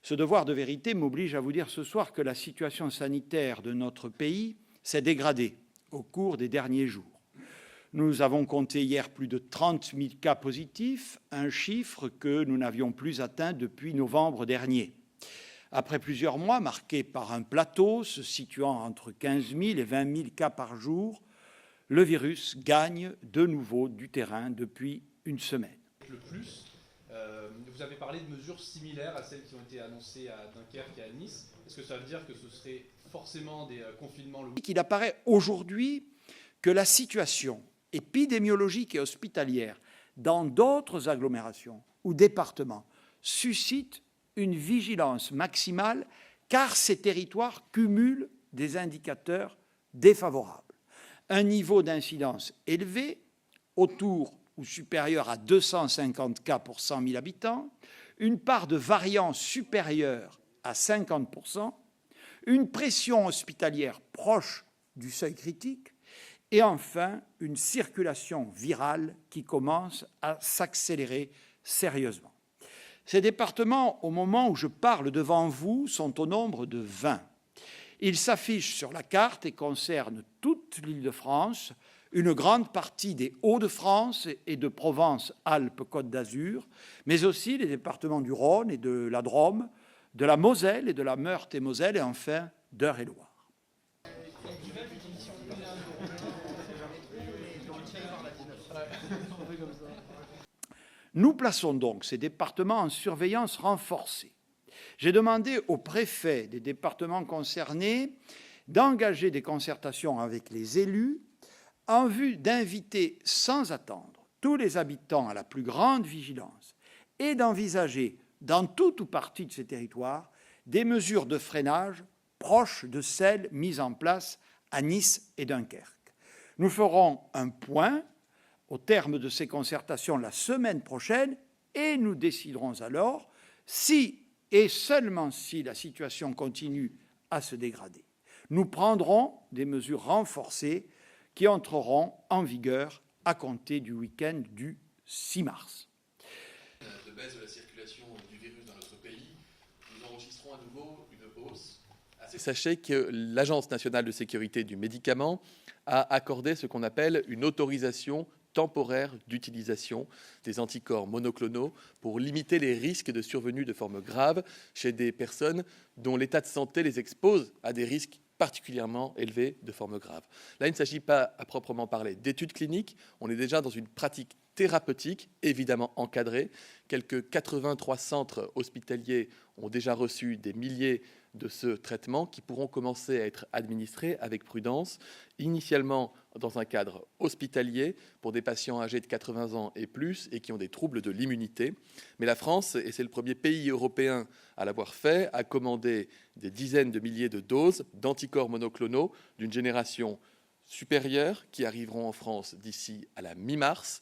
Ce devoir de vérité m'oblige à vous dire ce soir que la situation sanitaire de notre pays s'est dégradée au cours des derniers jours. Nous avons compté hier plus de 30 000 cas positifs, un chiffre que nous n'avions plus atteint depuis novembre dernier. Après plusieurs mois marqués par un plateau se situant entre 15 000 et 20 000 cas par jour, le virus gagne de nouveau du terrain depuis une semaine. Vous avez parlé de mesures similaires à celles qui ont été annoncées à Dunkerque et à Nice. Est-ce que ça veut dire que ce serait forcément des confinements locaux ? Il apparaît aujourd'hui que la situation épidémiologique et hospitalière dans d'autres agglomérations ou départements suscite une vigilance maximale car ces territoires cumulent des indicateurs défavorables. Un niveau d'incidence élevé, autour ou supérieur à 250 cas pour 100 000 habitants, une part de variants supérieure à 50%, une pression hospitalière proche du seuil critique et enfin une circulation virale qui commence à s'accélérer sérieusement. Ces départements, au moment où je parle devant vous, sont au nombre de 20. Ils s'affichent sur la carte et concernent toute l'Île-de-France, une grande partie des Hauts-de-France et de Provence-Alpes-Côte d'Azur, mais aussi les départements du Rhône et de la Drôme, de la Moselle et de la Meurthe-et-Moselle et enfin d'Eure-et-Loir. Nous plaçons donc ces départements en surveillance renforcée. J'ai demandé aux préfets des départements concernés d'engager des concertations avec les élus en vue d'inviter sans attendre tous les habitants à la plus grande vigilance et d'envisager, dans tout ou partie de ces territoires, des mesures de freinage proches de celles mises en place à Nice et Dunkerque. Nous ferons un point au terme de ces concertations la semaine prochaine et nous déciderons alors si et seulement si la situation continue à se dégrader. Nous prendrons des mesures renforcées qui entreront en vigueur à compter du week-end du 6 mars. De baisse de la circulation du virus dans notre pays, nous enregistrons à nouveau une hausse. Sachez que l'Agence nationale de sécurité du médicament a accordé ce qu'on appelle une autorisation temporaire d'utilisation des anticorps monoclonaux pour limiter les risques de survenue de formes graves chez des personnes dont l'état de santé les expose à des risques particulièrement élevés de formes graves. Là, il ne s'agit pas à proprement parler d'études cliniques, on est déjà dans une pratique thérapeutique, évidemment encadrée. Quelques 83 centres hospitaliers ont déjà reçu des milliers de ce traitement qui pourront commencer à être administrés avec prudence, initialement dans un cadre hospitalier pour des patients âgés de 80 ans et plus et qui ont des troubles de l'immunité. Mais la France, et c'est le premier pays européen à l'avoir fait, a commandé des dizaines de milliers de doses d'anticorps monoclonaux d'une génération supérieure qui arriveront en France d'ici à la mi-mars.